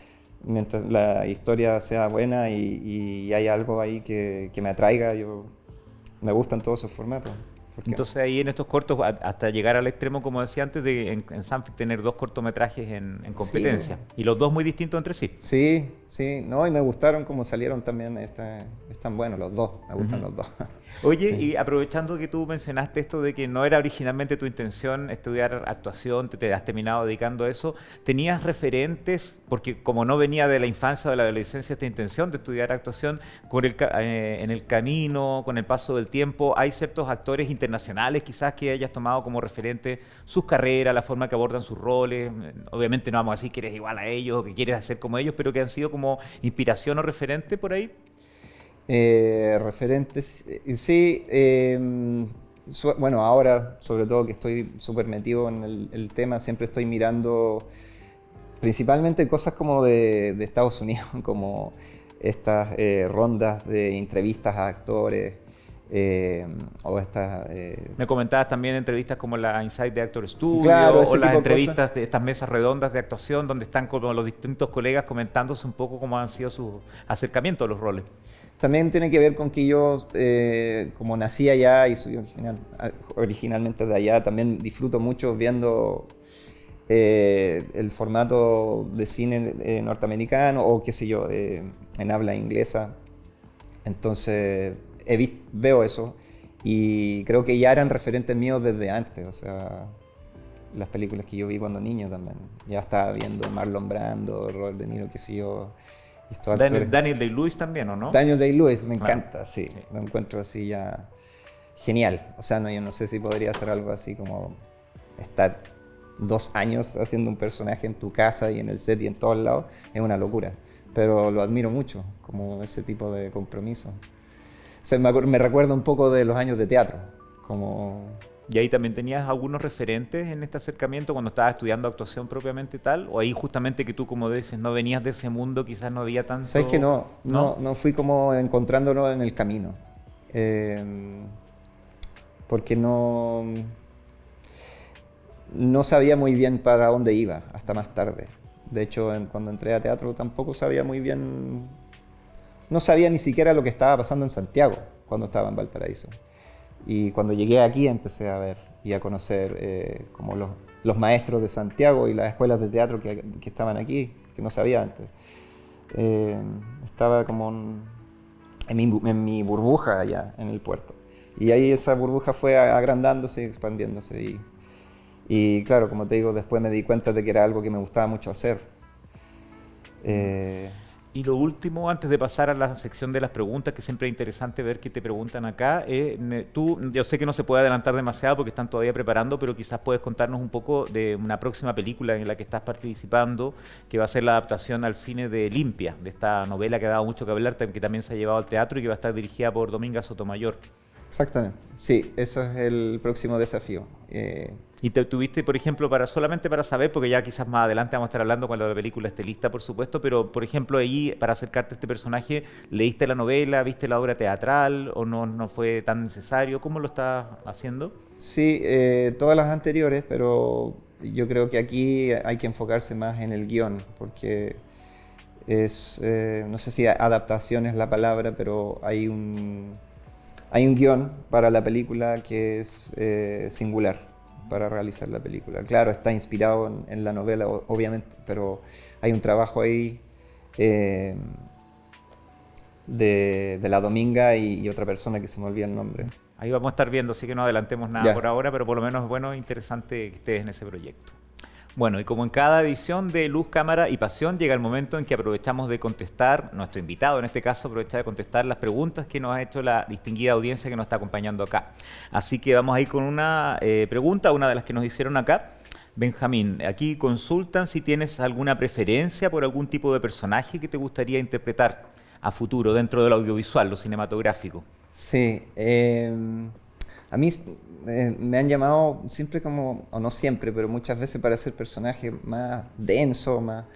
mientras la historia sea buena y hay algo ahí que me atraiga, me gustan todos esos formatos. Entonces ahí en estos cortos, hasta llegar al extremo, como decía antes, en Sanfic tener 2 cortometrajes en competencia. Sí. Y los 2 muy distintos entre sí. Sí, no, y me gustaron como salieron también, están buenos los 2, me gustan los 2. Oye, y aprovechando que tú mencionaste esto de que no era originalmente tu intención estudiar actuación, te has terminado dedicando a eso, ¿tenías referentes? Porque como no venía de la infancia o de la adolescencia esta intención de estudiar actuación, en el camino, con el paso del tiempo, ¿hay ciertos actores internacionales quizás que hayas tomado como referente sus carreras, la forma que abordan sus roles? Obviamente no vamos a decir que eres igual a ellos o que quieres hacer como ellos, pero que han sido como inspiración o referente por ahí. Referentes, sí, Bueno, ahora, sobre todo que estoy súper metido en el tema, siempre estoy mirando principalmente cosas como de Estados Unidos, como estas rondas de entrevistas a actores o estas... Me comentabas también entrevistas como la Inside the Actor Studio claro, o ese las tipo de cosas. entrevistas de estas mesas redondas de actuación donde están como los distintos colegas comentándose un poco cómo han sido sus acercamientos a los roles. También tiene que ver con que yo, como nací allá y soy originalmente de allá, también disfruto mucho viendo el formato de cine norteamericano o qué sé yo, en habla inglesa. Entonces veo eso y creo que ya eran referentes míos desde antes, o sea, las películas que yo vi cuando niño también. Ya estaba viendo Marlon Brando, Robert De Niro, qué sé yo, y estos actores. Daniel Day-Lewis también, ¿o no? Daniel Day-Lewis me Claro. encanta, sí, Sí. lo encuentro así ya genial. O sea, no, yo no sé si podría hacer algo así como estar 2 años haciendo un personaje en tu casa y en el set y en todos lados, es una locura. Pero lo admiro mucho, como ese tipo de compromiso. O sea, me recuerda un poco de los años de teatro, como... ¿Y ahí también tenías algunos referentes en este acercamiento cuando estabas estudiando actuación propiamente tal? ¿O ahí justamente que tú, como dices, no venías de ese mundo, quizás no había tanto...? ¿Sabes que no fui como encontrándolo en el camino? Porque no sabía muy bien para dónde iba hasta más tarde. De hecho, cuando entré a teatro tampoco sabía muy bien, no sabía ni siquiera lo que estaba pasando en Santiago cuando estaba en Valparaíso. Y cuando llegué aquí empecé a ver y a conocer como los maestros de Santiago y las escuelas de teatro que estaban aquí, que no sabía antes. Estaba como en mi burbuja allá en el puerto. Y ahí esa burbuja fue agrandándose y expandiéndose. Y claro, como te digo, después me di cuenta de que era algo que me gustaba mucho hacer. Y lo último, antes de pasar a la sección de las preguntas, que siempre es interesante ver qué te preguntan acá, yo sé que no se puede adelantar demasiado porque están todavía preparando, pero quizás puedes contarnos un poco de una próxima película en la que estás participando, que va a ser la adaptación al cine de Limpia, de esta novela que ha dado mucho que hablar, que también se ha llevado al teatro y que va a estar dirigida por Dominga Sotomayor. Exactamente, sí, eso es el próximo desafío. Y te tuviste, por ejemplo, solamente para saber, porque ya quizás más adelante vamos a estar hablando cuando la película esté lista, por supuesto, pero por ejemplo ahí, para acercarte a este personaje, ¿leíste la novela, viste la obra teatral o no fue tan necesario? ¿Cómo lo estás haciendo? Sí, todas las anteriores, pero yo creo que aquí hay que enfocarse más en el guión, porque no sé si adaptación es la palabra, pero hay un guión para la película que es singular para realizar la película. Claro, está inspirado en la novela, obviamente, pero hay un trabajo ahí de la Dominga y otra persona que se me olvida el nombre. Ahí vamos a estar viendo, así que no adelantemos nada Ya. por ahora, pero por lo menos es bueno e interesante que estés en ese proyecto. Bueno, y como en cada edición de Luz, Cámara y Pasión, llega el momento en que aprovechamos de contestar, nuestro invitado en este caso, aprovecha de contestar las preguntas que nos ha hecho la distinguida audiencia que nos está acompañando acá. Así que vamos a ir con una pregunta, una de las que nos hicieron acá. Benjamín, aquí consultan si tienes alguna preferencia por algún tipo de personaje que te gustaría interpretar a futuro dentro del audiovisual, lo cinematográfico. Sí, a mí me han llamado siempre como, o no siempre, pero muchas veces para ser personajes más densos, más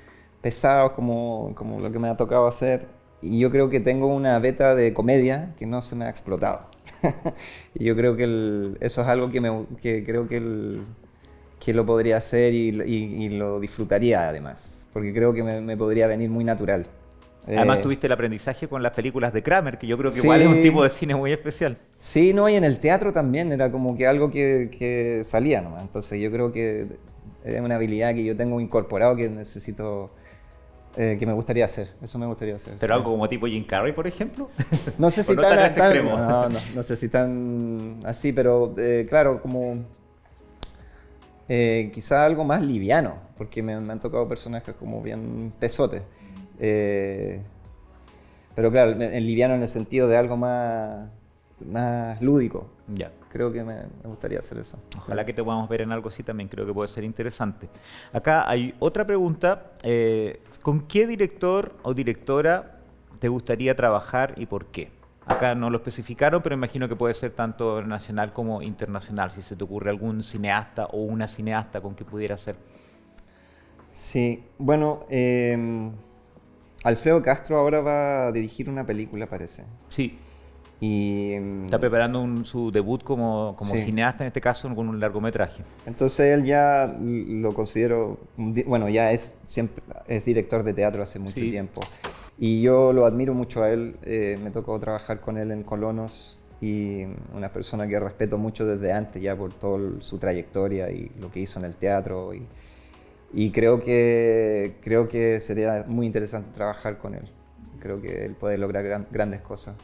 pesados, como lo que me ha tocado hacer. Y yo creo que tengo una beta de comedia que no se me ha explotado. Y yo creo que eso es algo que creo que lo podría hacer y lo disfrutaría además, porque creo que me podría venir muy natural. Además tuviste el aprendizaje con las películas de Kramer, que yo creo que Sí, igual es un tipo de cine muy especial. sí, no, y en el teatro también era como que algo que salía nomás. Entonces yo creo que es una habilidad que yo tengo incorporado que necesito, que me gustaría hacer. Eso me gustaría hacer. Pero Sí. algo como tipo Jim Carrey, por ejemplo. No sé O si no tan a ese tan- extremo. no sé si tan así, pero claro, como quizá algo más liviano, porque me han tocado personajes como bien pesotes. Eh, pero claro, en liviano en el sentido de algo más lúdico. Ya. Creo que me gustaría hacer eso. Ojalá que te podamos ver en algo así también, creo que puede ser interesante. Acá hay otra pregunta. ¿Con qué director o directora te gustaría trabajar y por qué? Acá no lo especificaron, pero imagino que puede ser tanto nacional como internacional, si se te ocurre algún cineasta o una cineasta con que pudiera ser. Sí, bueno, Alfredo Castro ahora va a dirigir una película, parece. Sí, Y está preparando su debut como sí, cineasta, en este caso con un largometraje. entonces él ya lo considero, bueno, ya es siempre es director de teatro hace mucho Sí, tiempo. Y yo lo admiro mucho a él, me tocó trabajar con él en Colonos y una persona que respeto mucho desde antes ya por toda su trayectoria y lo que hizo en el teatro y creo que sería muy interesante trabajar con él. Creo que él puede lograr grandes cosas.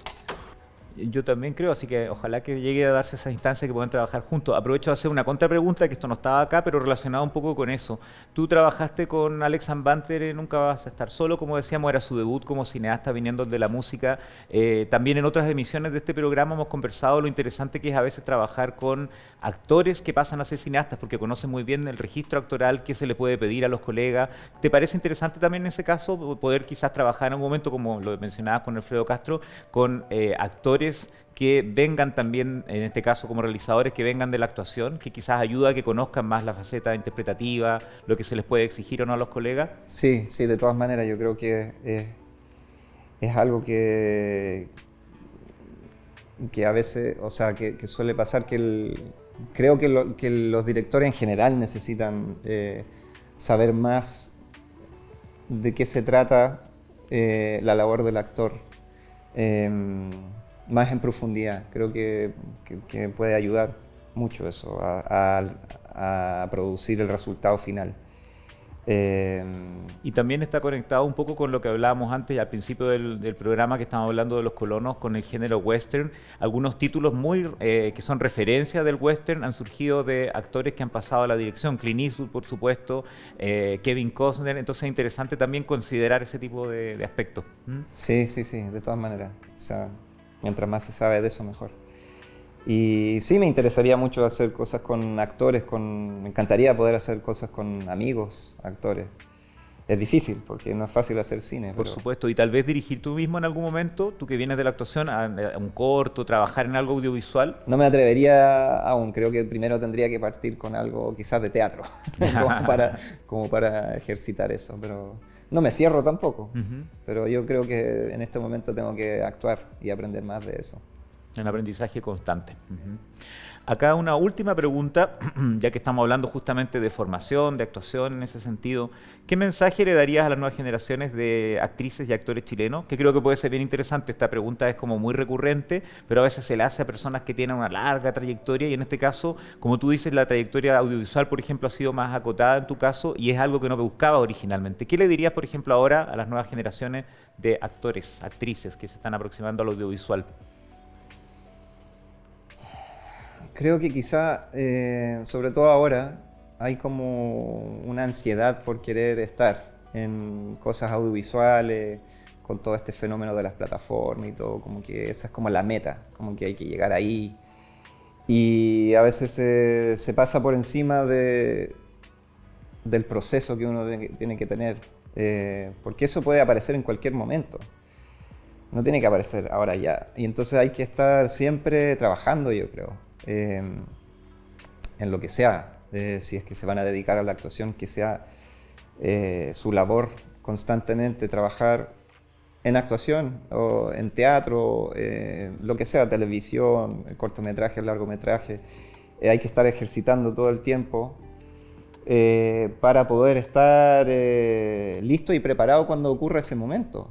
yo también creo, así que ojalá que llegue a darse esa instancia que puedan trabajar juntos. Aprovecho de hacer una contrapregunta, que esto no estaba acá, pero relacionado un poco con eso. Tú trabajaste con Alex Banter en Nunca vas a estar solo, como decíamos, era su debut como cineasta viniendo de la música. También en otras emisiones de este programa hemos conversado lo interesante que es a veces trabajar con actores que pasan a ser cineastas, porque conocen muy bien el registro actoral, qué se le puede pedir a los colegas. ¿Te parece interesante también en ese caso poder quizás trabajar en un momento, como lo mencionabas con Alfredo Castro, con actores que vengan también, en este caso como realizadores, que vengan de la actuación, que quizás ayuda a que conozcan más la faceta interpretativa, lo que se les puede exigir o no a los colegas? Sí, sí, de todas maneras, yo creo que es algo que a veces, o sea, que suele pasar creo que los directores en general necesitan saber más de qué se trata la labor del actor, más en profundidad. Creo que puede ayudar mucho eso a producir el resultado final. Eh, Y también está conectado un poco con lo que hablábamos antes al principio del programa, que estábamos hablando de los colonos con el género western. Algunos títulos que son referencias del western han surgido de actores que han pasado a la dirección. Clint Eastwood, por supuesto, Kevin Costner. Entonces es interesante también considerar ese tipo de aspectos. ¿Mm? sí, sí, sí, de todas maneras. O sea, mientras más se sabe de eso, mejor. Y sí, me interesaría mucho hacer cosas con actores, me encantaría poder hacer cosas con amigos, actores. Es difícil porque no es fácil hacer cine, Por pero supuesto, y tal vez dirigir tú mismo en algún momento, tú que vienes de la actuación, a un corto, trabajar en algo audiovisual. no me atrevería aún. Creo que primero tendría que partir con algo quizás de teatro, como para ejercitar eso. Pero no me cierro tampoco. Ujú. Pero yo creo que en este momento tengo que actuar y aprender más de eso. En aprendizaje constante. Ujú. Acá una última pregunta, ya que estamos hablando justamente de formación, de actuación en ese sentido. ¿Qué mensaje le darías a las nuevas generaciones de actrices y actores chilenos? Que creo que puede ser bien interesante. Esta pregunta es como muy recurrente, pero a veces se la hace a personas que tienen una larga trayectoria y en este caso, como tú dices, la trayectoria audiovisual, por ejemplo, ha sido más acotada en tu caso y es algo que no buscaba originalmente. ¿Qué le dirías, por ejemplo, ahora a las nuevas generaciones de actores, actrices que se están aproximando al audiovisual? Creo que quizá, sobre todo ahora, hay como una ansiedad por querer estar en cosas audiovisuales, con todo este fenómeno de las plataformas y todo, como que esa es como la meta, como que hay que llegar ahí. Y a veces se pasa por encima del proceso que uno tiene que tener, porque eso puede aparecer en cualquier momento. No tiene que aparecer ahora ya. Y entonces hay que estar siempre trabajando, yo creo, en lo que sea. Si es que se van a dedicar a la actuación, que sea su labor constantemente trabajar en actuación o en teatro, lo que sea, televisión, cortometraje, largometraje. Hay que estar ejercitando todo el tiempo para poder estar listo y preparado cuando ocurra ese momento.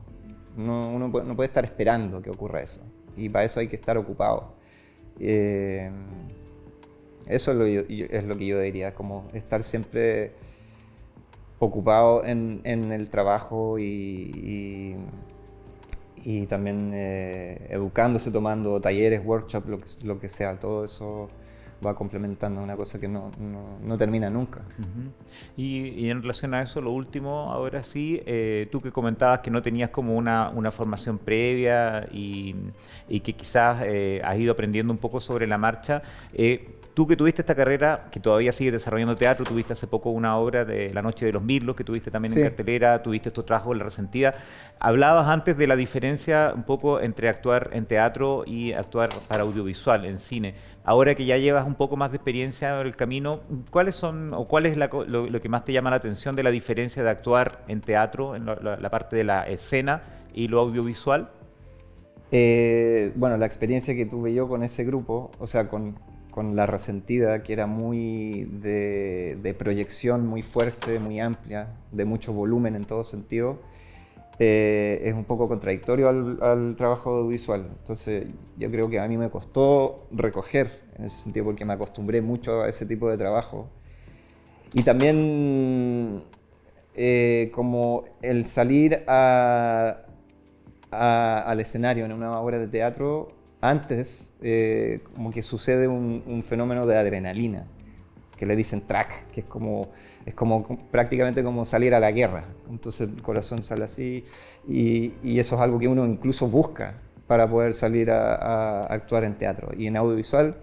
Uno no puede estar esperando que ocurra eso. Y para eso hay que estar ocupado. Eso es lo que yo diría, como estar siempre ocupado en el trabajo y también educándose, tomando talleres, workshops, lo que sea. Todo eso va complementando una cosa que no termina nunca. Ujú. Y en relación a eso, lo último, ahora sí, tú que comentabas que no tenías como una formación previa y que quizás has ido aprendiendo un poco sobre la marcha, Tú que tuviste esta carrera, que todavía sigues desarrollando teatro, tuviste hace poco una obra de La Noche de los Mirlos, que tuviste también en cartelera, tuviste estos trabajos en La Resentida. Hablabas antes de la diferencia un poco entre actuar en teatro y actuar para audiovisual, en cine. Ahora que ya llevas un poco más de experiencia en el camino, ¿cuáles son o cuál es lo que más te llama la atención de la diferencia de actuar en teatro, en la parte de la escena y lo audiovisual? Bueno, la experiencia que tuve yo con ese grupo, o sea, con La Resentida, que era muy de proyección muy fuerte, muy amplia, de mucho volumen en todo sentido, es un poco contradictorio al trabajo audiovisual. Entonces, yo creo que a mí me costó recoger en ese sentido, porque me acostumbré mucho a ese tipo de trabajo. Y también como el salir al escenario en una obra de teatro, antes como que sucede un fenómeno de adrenalina, que le dicen track, que es como prácticamente como salir a la guerra. Entonces el corazón sale así y eso es algo que uno incluso busca para poder salir a actuar en teatro. Y en audiovisual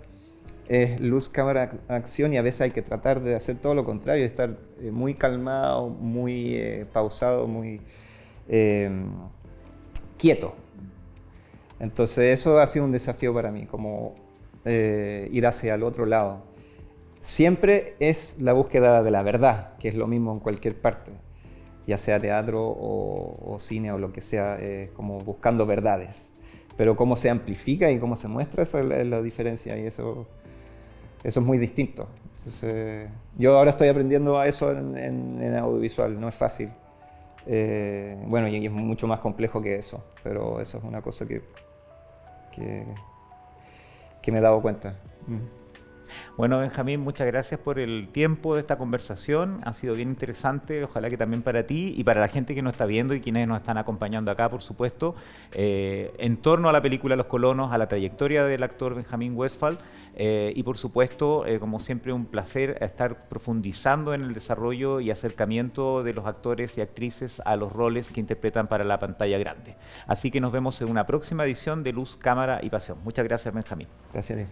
es luz, cámara, acción, y a veces hay que tratar de hacer todo lo contrario, de estar muy calmado, muy pausado, muy quieto. Entonces eso ha sido un desafío para mí, como ir hacia el otro lado. Siempre es la búsqueda de la verdad, que es lo mismo en cualquier parte, ya sea teatro o cine o lo que sea, como buscando verdades. Pero cómo se amplifica y cómo se muestra, esa es la diferencia, y eso es muy distinto. Entonces, yo ahora estoy aprendiendo a eso en audiovisual, no es fácil. Bueno, y es mucho más complejo que eso, pero eso es una cosa que me he dado cuenta. Bueno, Benjamín, muchas gracias por el tiempo de esta conversación. Ha sido bien interesante, ojalá que también para ti y para la gente que nos está viendo y quienes nos están acompañando acá, por supuesto, en torno a la película Los Colonos, a la trayectoria del actor Benjamín Westphal y, por supuesto, como siempre, un placer estar profundizando en el desarrollo y acercamiento de los actores y actrices a los roles que interpretan para la pantalla grande. Así que nos vemos en una próxima edición de Luz, Cámara y Pasión. Muchas gracias, Benjamín. Gracias.